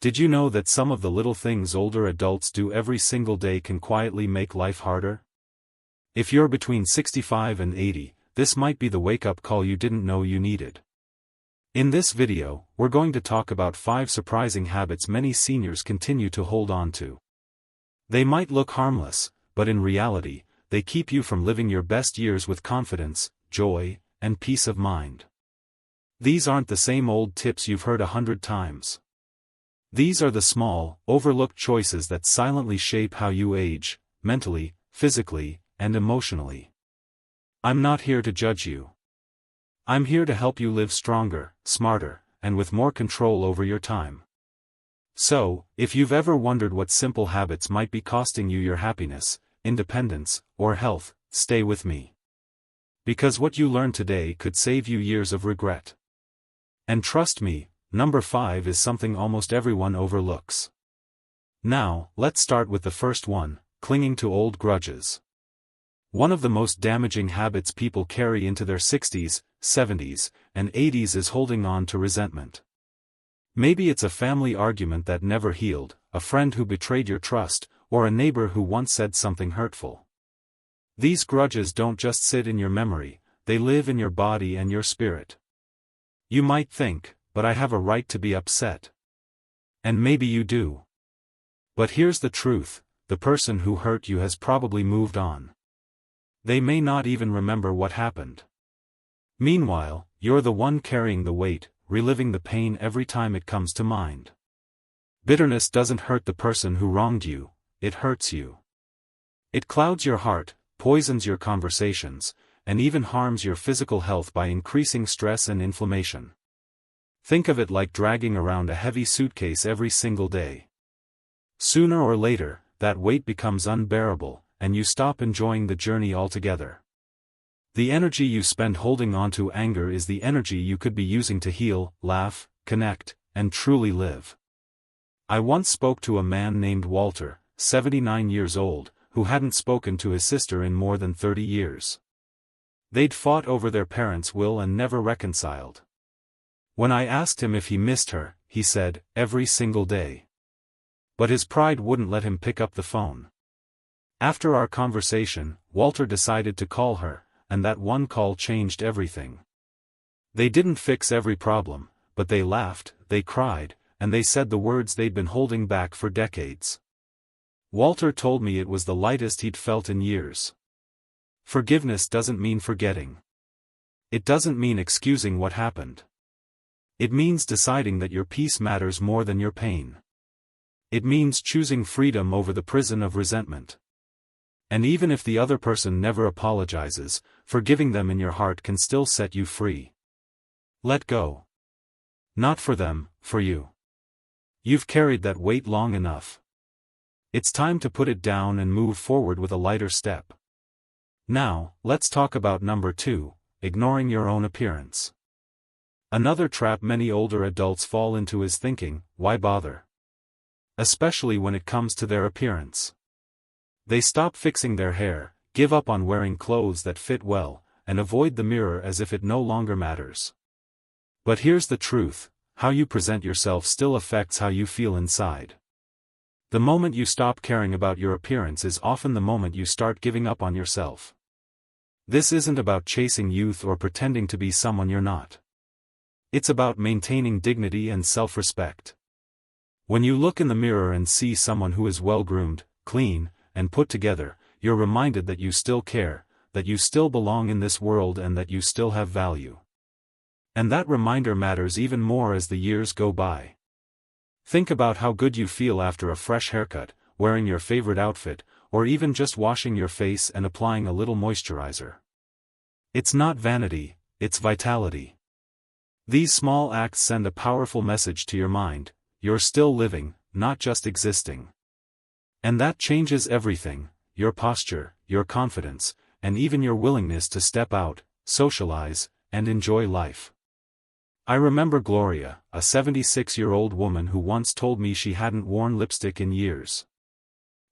Did you know that some of the little things older adults do every single day can quietly make life harder? If you're between 65 and 80, this might be the wake-up call you didn't know you needed. In this video, we're going to talk about 5 surprising habits many seniors continue to hold on to. They might look harmless, but in reality, they keep you from living your best years with confidence, joy, and peace of mind. These aren't the same old tips you've heard 100 times. These are the small, overlooked choices that silently shape how you age, mentally, physically, and emotionally. I'm not here to judge you. I'm here to help you live stronger, smarter, and with more control over your time. So, if you've ever wondered what simple habits might be costing you your happiness, independence, or health, stay with me. Because what you learn today could save you years of regret. And trust me, number 5 is something almost everyone overlooks. Now, let's start with the first one, clinging to old grudges. One of the most damaging habits people carry into their 60s, 70s, and 80s is holding on to resentment. Maybe it's a family argument that never healed, a friend who betrayed your trust, or a neighbor who once said something hurtful. These grudges don't just sit in your memory, they live in your body and your spirit. You might think, but I have a right to be upset. And maybe you do. But here's the truth, the person who hurt you has probably moved on. They may not even remember what happened. Meanwhile, you're the one carrying the weight, reliving the pain every time it comes to mind. Bitterness doesn't hurt the person who wronged you, it hurts you. It clouds your heart, poisons your conversations, and even harms your physical health by increasing stress and inflammation. Think of it like dragging around a heavy suitcase every single day. Sooner or later, that weight becomes unbearable, and you stop enjoying the journey altogether. The energy you spend holding on to anger is the energy you could be using to heal, laugh, connect, and truly live. I once spoke to a man named Walter, 79 years old, who hadn't spoken to his sister in more than 30 years. They'd fought over their parents' will and never reconciled. When I asked him if he missed her, he said, every single day. But his pride wouldn't let him pick up the phone. After our conversation, Walter decided to call her, and that one call changed everything. They didn't fix every problem, but they laughed, they cried, and they said the words they'd been holding back for decades. Walter told me it was the lightest he'd felt in years. Forgiveness doesn't mean forgetting. It doesn't mean excusing what happened. It means deciding that your peace matters more than your pain. It means choosing freedom over the prison of resentment. And even if the other person never apologizes, forgiving them in your heart can still set you free. Let go. Not for them, for you. You've carried that weight long enough. It's time to put it down and move forward with a lighter step. Now, let's talk about number 2, ignoring your own appearance. Another trap many older adults fall into is thinking, why bother? Especially when it comes to their appearance. They stop fixing their hair, give up on wearing clothes that fit well, and avoid the mirror as if it no longer matters. But here's the truth, how you present yourself still affects how you feel inside. The moment you stop caring about your appearance is often the moment you start giving up on yourself. This isn't about chasing youth or pretending to be someone you're not. It's about maintaining dignity and self-respect. When you look in the mirror and see someone who is well-groomed, clean, and put together, you're reminded that you still care, that you still belong in this world and that you still have value. And that reminder matters even more as the years go by. Think about how good you feel after a fresh haircut, wearing your favorite outfit, or even just washing your face and applying a little moisturizer. It's not vanity, it's vitality. These small acts send a powerful message to your mind, you're still living, not just existing. And that changes everything, your posture, your confidence, and even your willingness to step out, socialize, and enjoy life. I remember Gloria, a 76-year-old woman who once told me she hadn't worn lipstick in years.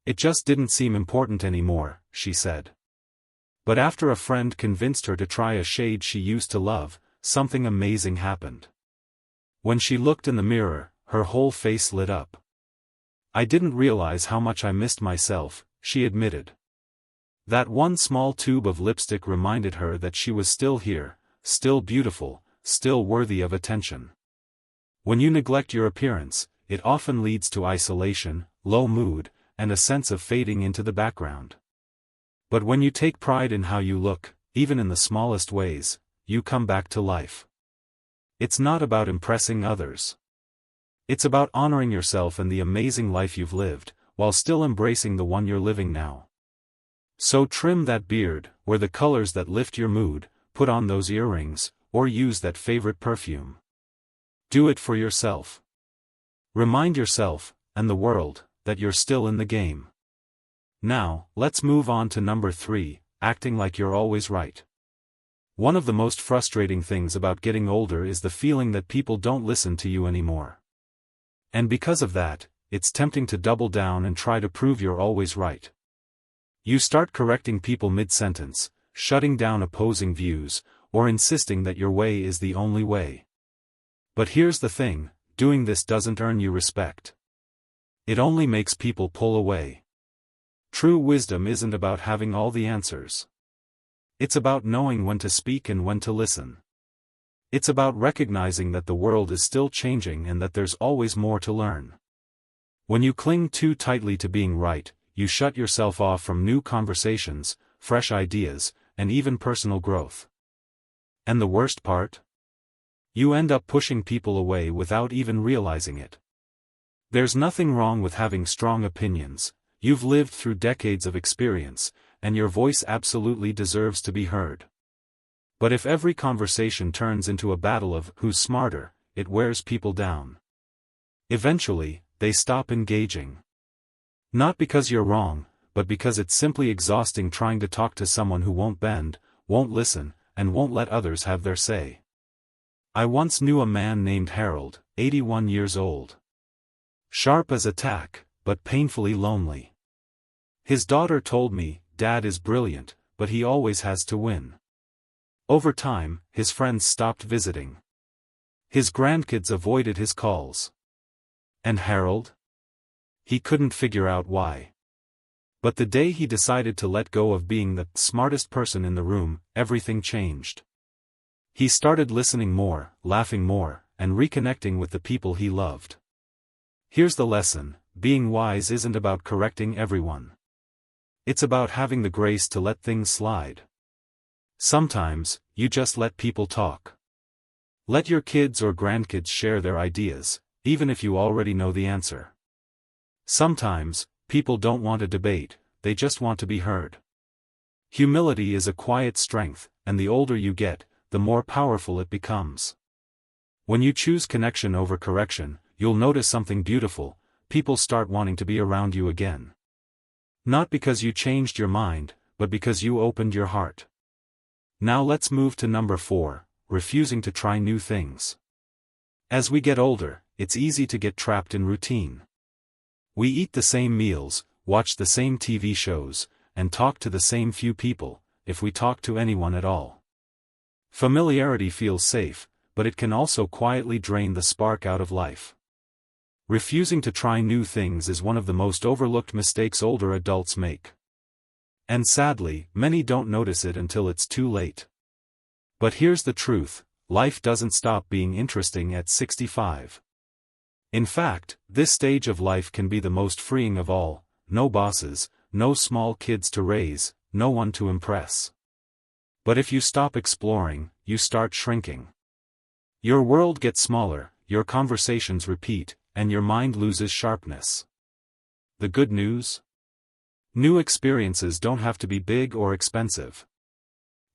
It just didn't seem important anymore, she said. But after a friend convinced her to try a shade she used to love, something amazing happened. When she looked in the mirror, her whole face lit up. "I didn't realize how much I missed myself," she admitted. That one small tube of lipstick reminded her that she was still here, still beautiful, still worthy of attention. When you neglect your appearance, it often leads to isolation, low mood, and a sense of fading into the background. But when you take pride in how you look, even in the smallest ways, you come back to life. It's not about impressing others. It's about honoring yourself and the amazing life you've lived, while still embracing the one you're living now. So trim that beard, wear the colors that lift your mood, put on those earrings, or use that favorite perfume. Do it for yourself. Remind yourself, and the world, that you're still in the game. Now, let's move on to number 3, acting like you're always right. One of the most frustrating things about getting older is the feeling that people don't listen to you anymore. And because of that, it's tempting to double down and try to prove you're always right. You start correcting people mid-sentence, shutting down opposing views, or insisting that your way is the only way. But here's the thing, doing this doesn't earn you respect. It only makes people pull away. True wisdom isn't about having all the answers. It's about knowing when to speak and when to listen. It's about recognizing that the world is still changing and that there's always more to learn. When you cling too tightly to being right, you shut yourself off from new conversations, fresh ideas, and even personal growth. And the worst part? You end up pushing people away without even realizing it. There's nothing wrong with having strong opinions. You've lived through decades of experience, and your voice absolutely deserves to be heard. But if every conversation turns into a battle of who's smarter, it wears people down. Eventually, they stop engaging. Not because you're wrong, but because it's simply exhausting trying to talk to someone who won't bend, won't listen, and won't let others have their say. I once knew a man named Harold, 81 years old. Sharp as a tack, but painfully lonely. His daughter told me, "Dad is brilliant, but he always has to win." Over time, his friends stopped visiting. His grandkids avoided his calls. And Harold? He couldn't figure out why. But the day he decided to let go of being the smartest person in the room, everything changed. He started listening more, laughing more, and reconnecting with the people he loved. Here's the lesson: being wise isn't about correcting everyone. It's about having the grace to let things slide. Sometimes, you just let people talk. Let your kids or grandkids share their ideas, even if you already know the answer. Sometimes, people don't want a debate, they just want to be heard. Humility is a quiet strength, and the older you get, the more powerful it becomes. When you choose connection over correction, you'll notice something beautiful: people start wanting to be around you again. Not because you changed your mind, but because you opened your heart. Now let's move to number 4, refusing to try new things. As we get older, it's easy to get trapped in routine. We eat the same meals, watch the same TV shows, and talk to the same few people, if we talk to anyone at all. Familiarity feels safe, but it can also quietly drain the spark out of life. Refusing to try new things is one of the most overlooked mistakes older adults make. And sadly, many don't notice it until it's too late. But here's the truth: life doesn't stop being interesting at 65. In fact, this stage of life can be the most freeing of all: no bosses, no small kids to raise, no one to impress. But if you stop exploring, you start shrinking. Your world gets smaller, your conversations repeat, and your mind loses sharpness. The good news? New experiences don't have to be big or expensive.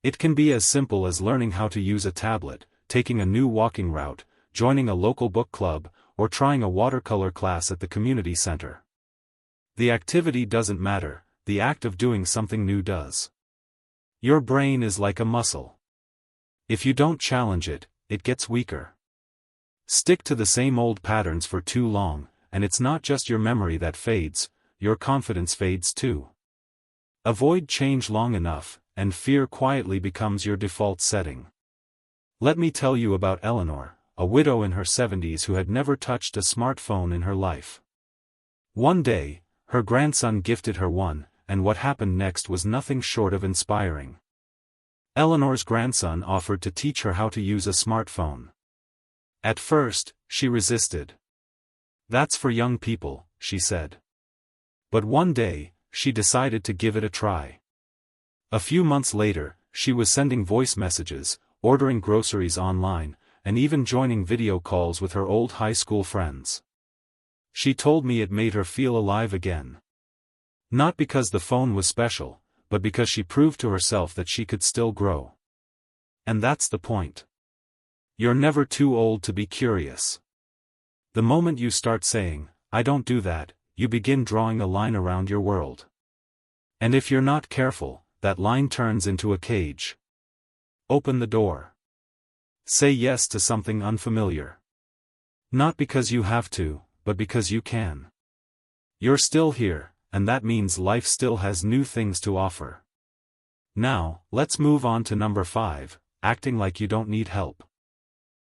It can be as simple as learning how to use a tablet, taking a new walking route, joining a local book club, or trying a watercolor class at the community center. The activity doesn't matter, the act of doing something new does. Your brain is like a muscle. If you don't challenge it, it gets weaker. Stick to the same old patterns for too long, and it's not just your memory that fades, your confidence fades too. Avoid change long enough, and fear quietly becomes your default setting. Let me tell you about Eleanor, a a widow in her 70s who had never touched a smartphone in her life. One day, her grandson gifted her one, and what happened next was nothing short of inspiring. Eleanor's grandson offered to teach her how to use a smartphone. At first, she resisted. "That's for young people," she said. But one day, she decided to give it a try. A few months later, she was sending voice messages, ordering groceries online, and even joining video calls with her old high school friends. She told me it made her feel alive again. Not because the phone was special, but because she proved to herself that she could still grow. And that's the point. You're never too old to be curious. The moment you start saying, "I don't do that," you begin drawing a line around your world. And if you're not careful, that line turns into a cage. Open the door. Say yes to something unfamiliar. Not because you have to, but because you can. You're still here, and that means life still has new things to offer. Now, let's move on to number 5, acting like you don't need help.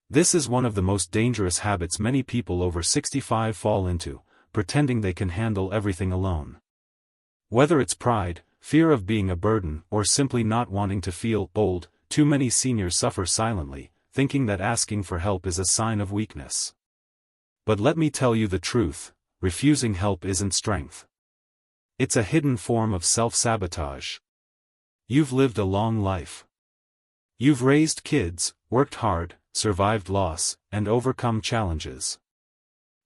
This is one of the most dangerous habits many people over 65 fall into, pretending they can handle everything alone. Whether it's pride, fear of being a burden, or simply not wanting to feel old, too many seniors suffer silently, thinking that asking for help is a sign of weakness. But let me tell you the truth, refusing help isn't strength. It's a hidden form of self-sabotage. You've lived a long life. You've raised kids, worked hard, survived loss, and overcome challenges.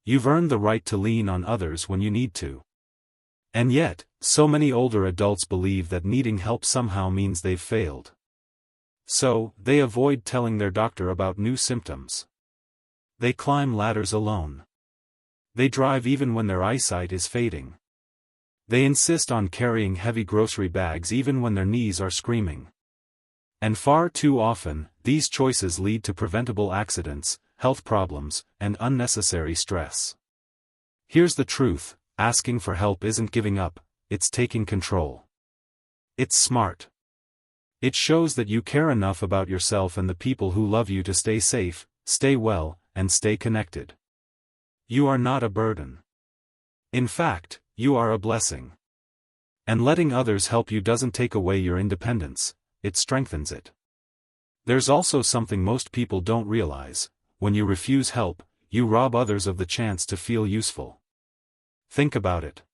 You've earned the right to lean on others when you need to. And yet, so many older adults believe that needing help somehow means they've failed. So, they avoid telling their doctor about new symptoms. They climb ladders alone. They drive even when their eyesight is fading. They insist on carrying heavy grocery bags even when their knees are screaming. And far too often, these choices lead to preventable accidents, health problems, and unnecessary stress. Here's the truth, asking for help isn't giving up, it's taking control. It's smart. It shows that you care enough about yourself and the people who love you to stay safe, stay well, and stay connected. You are not a burden. In fact, you are a blessing. And letting others help you doesn't take away your independence, it strengthens it. There's also something most people don't realize: when you refuse help, you rob others of the chance to feel useful. Think about it.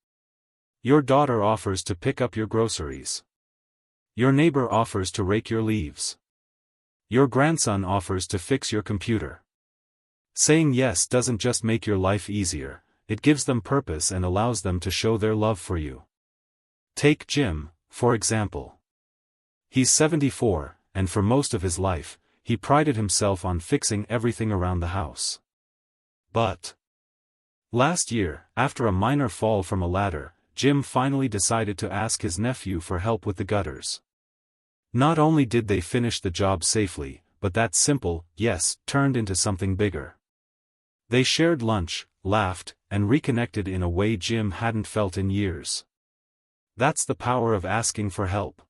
Your daughter offers to pick up your groceries. Your neighbor offers to rake your leaves. Your grandson offers to fix your computer. Saying yes doesn't just make your life easier, it gives them purpose and allows them to show their love for you. Take Jim, for example. He's 74, and for most of his life, he prided himself on fixing everything around the house. But last year, after a minor fall from a ladder, Jim finally decided to ask his nephew for help with the gutters. Not only did they finish the job safely, but that simple yes turned into something bigger. They shared lunch, laughed, and reconnected in a way Jim hadn't felt in years. That's the power of asking for help.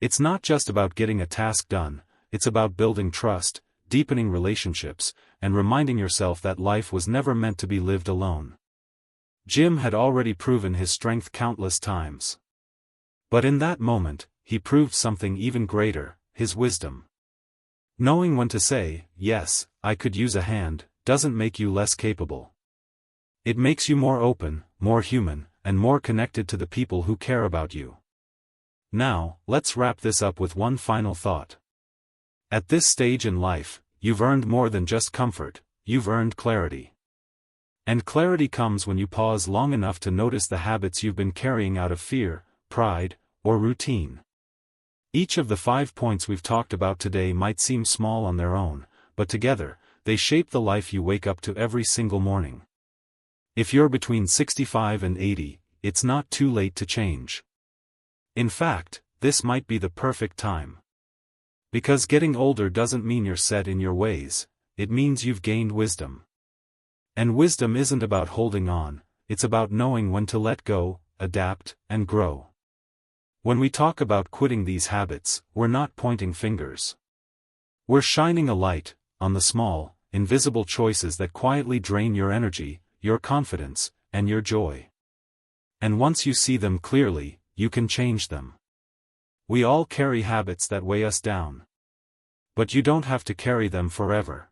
It's not just about getting a task done, it's about building trust, deepening relationships, and reminding yourself that life was never meant to be lived alone. Jim had already proven his strength countless times. But in that moment, he proved something even greater: his wisdom. Knowing when to say, "Yes, I could use a hand," doesn't make you less capable. It makes you more open, more human, and more connected to the people who care about you. Now, let's wrap this up with one final thought. At this stage in life, you've earned more than just comfort, you've earned clarity. And clarity comes when you pause long enough to notice the habits you've been carrying out of fear, pride, or routine. Each of the 5 points we've talked about today might seem small on their own, but together, they shape the life you wake up to every single morning. If you're between 65 and 80, it's not too late to change. In fact, this might be the perfect time. Because getting older doesn't mean you're set in your ways, it means you've gained wisdom. And wisdom isn't about holding on, it's about knowing when to let go, adapt, and grow. When we talk about quitting these habits, we're not pointing fingers. We're shining a light on the small, invisible choices that quietly drain your energy, your confidence, and your joy. And once you see them clearly, you can change them. We all carry habits that weigh us down. But you don't have to carry them forever.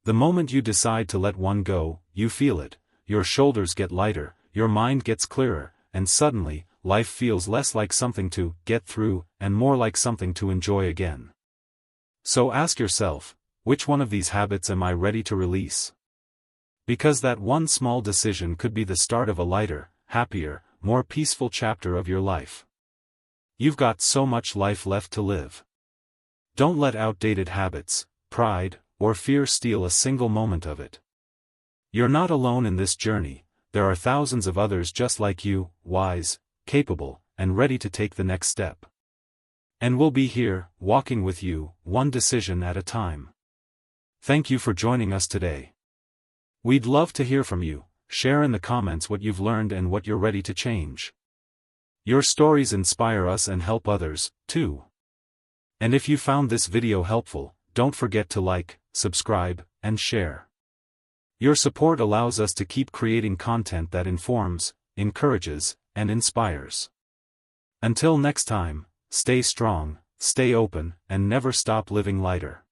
The moment you decide to let one go, you feel it, your shoulders get lighter, your mind gets clearer, and suddenly, life feels less like something to get through, and more like something to enjoy again. So ask yourself, which one of these habits am I ready to release? Because that one small decision could be the start of a lighter, happier, more peaceful chapter of your life. You've got so much life left to live. Don't let outdated habits, pride, or fear steal a single moment of it. You're not alone in this journey, there are thousands of others just like you, wise, capable, and ready to take the next step. And we'll be here, walking with you, one decision at a time. Thank you for joining us today. We'd love to hear from you. Share in the comments what you've learned and what you're ready to change. Your stories inspire us and help others, too. And if you found this video helpful, don't forget to like, subscribe, and share. Your support allows us to keep creating content that informs, encourages, and inspires. Until next time, stay strong, stay open, and never stop living lighter.